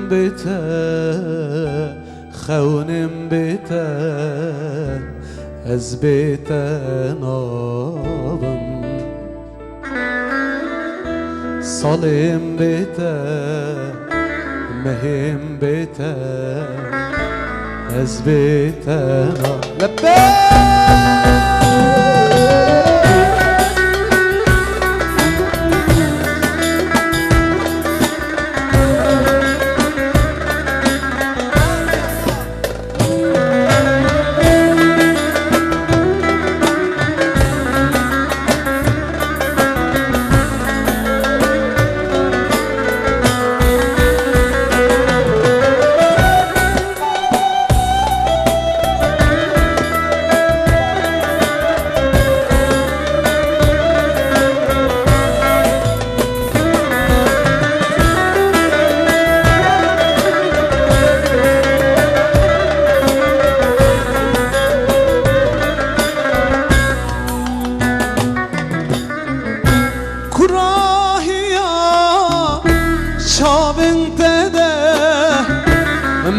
بته خونم بته از بته نابم سالم بته مهم بته از بته نابم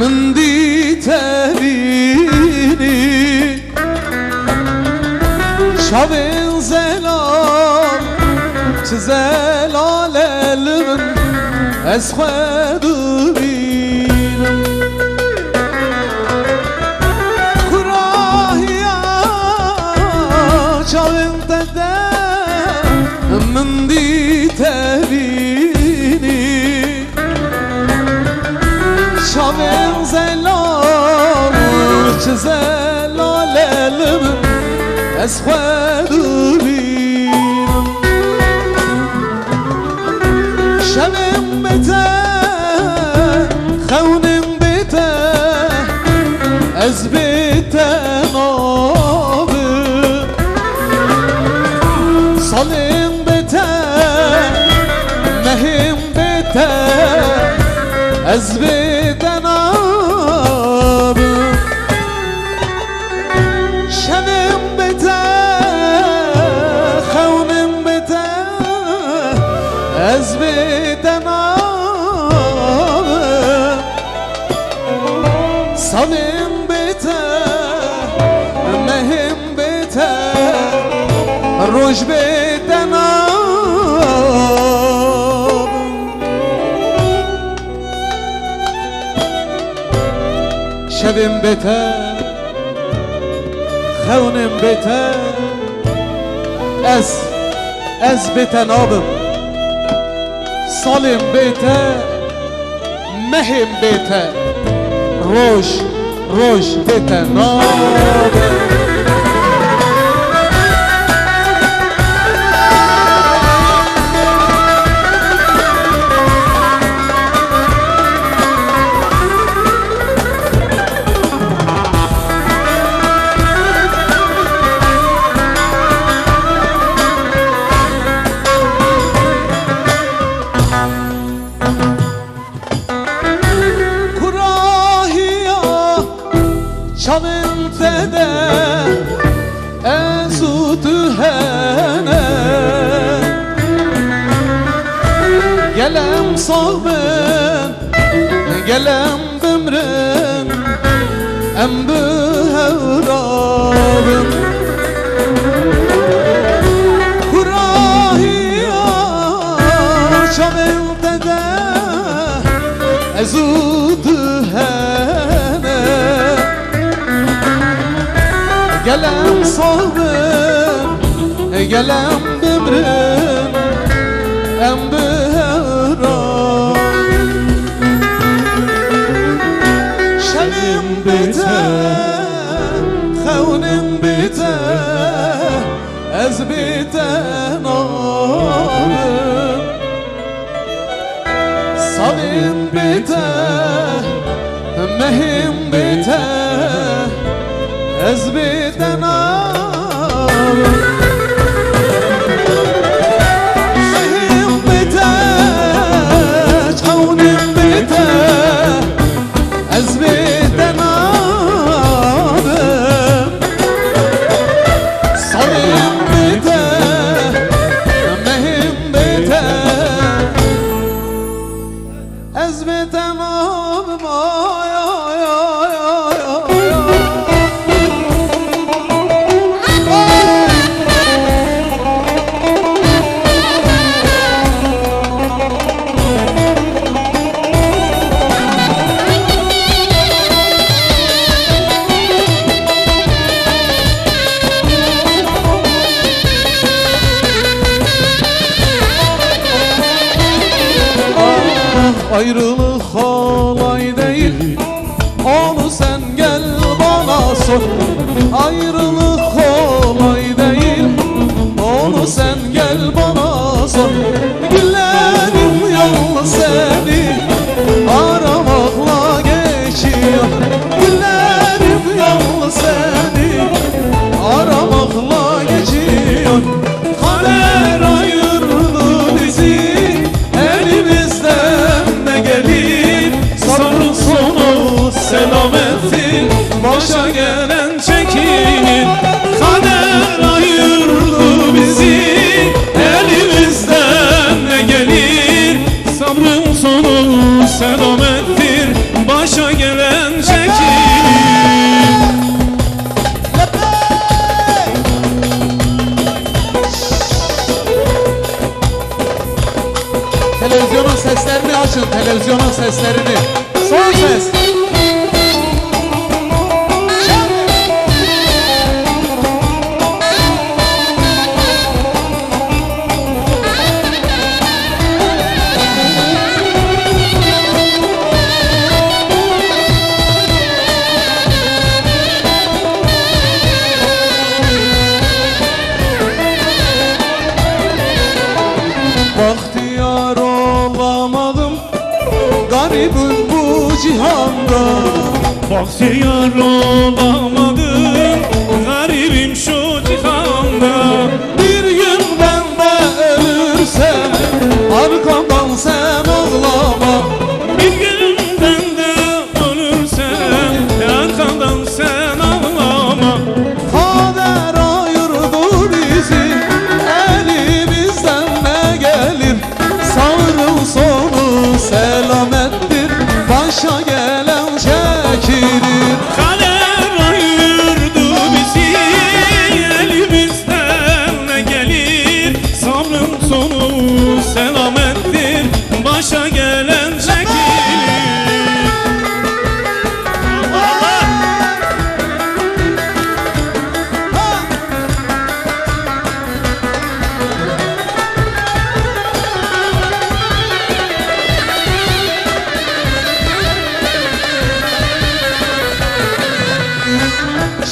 من دیت بینی شب زلال چه زلال من از خود بینم کراهیا شب دده من دیت بینی شب زلال چه زلال من از خود بینم شبم بته خونم بته از بته نابم سالم بته مهم بته از بته نابم شبم بته خونم بته از بته نابم سالم بته مهم بته روش بته نابم شبم بته خونم بته از بته نابم سالم بته مهم بته روش بته نابم شامن تده ازو تهنه گلم صابن گلم بمرن ام بهورابن کراهیا شامن تده ازو تهنه گلم صابن گلم بمرن ام بهران شبم بته خونم بته از بته نابم سالم بته مهم بته از بته نابم مهم بته خونم بته از بته نابم سالم بته مهم بته از بته نابم Ayrılık kolay değil, onu sen gel bana sor. Ayrılık kolay değil, onu sen gel bana sor. Günlerim yalnız seni aramakla geçiyor. Günlerim yalnız seni aramakla geçiyor. Kader ayırdı bizi, elimizden ne gelir? Sabrın sonu selamettir, başa gelen çekilir. Kader ayırdı bizi, elimizden ne gelir? Sabrın sonu selamettir, başa gelen çekilir. Televizyonun seslerini açın, televizyonun seslerini. Son ses. Bahtiyar olamadım, garibim bu cihanda. Bahtiyar olamadım, garibim şu cihanda. Bir gün ben de ölürsem, arkamdan sen ağlama. Bir gün ben de ölürsem, arkamdan sen ağlama. Kader ayırdı bizi, elimizden ne gelir? Sabrın sonu selamettir, başa gelen çekilir. Kader ayırdı bizi, elimizden ne gelir? Sabrın sonu selamettir, başa gelen çekilir.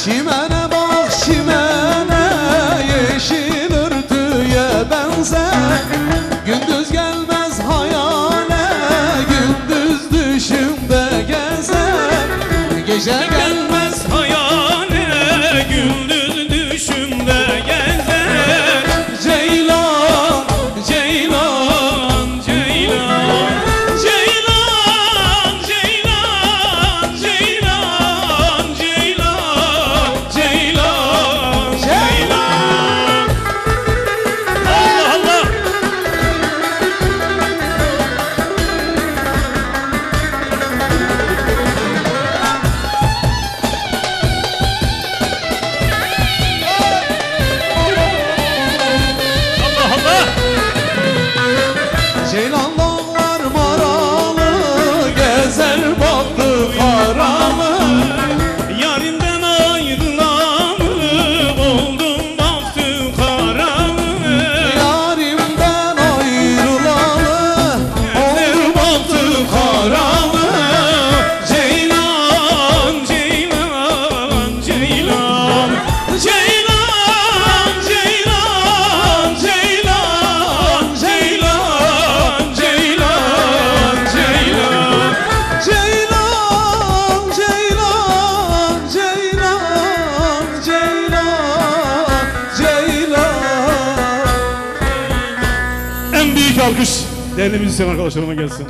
Çimene bak çimene, yeşil örtüye benzer. Gündüz gelmez hayale, gündüz düşümde gezer. Gece Gelmez hayale, gündüz düşümde gezer. Ceylan, Ceylan, Ceylan, Ceylan, Ceylan, Ceylan, Ceylan, Ceylan, Ceylan. Allah Allah. Allah Allah. Ceylan dağlar maralı, gezer baktı karalı. Yarimden ayrılalı, oldum baktım karalı. Yarimden ayrılalı, Gözler baktı karalı. Ceylan, Ceylan, Ceylan, Ceylan, Ceylan, Ceylan, Ceylan, Ceylan, Ceylan. Ceylan, Ceylan, Ceylan, Ceylan, Ceylan. En büyük alkış değerli müzisyen arkadaşlarıma gelsin.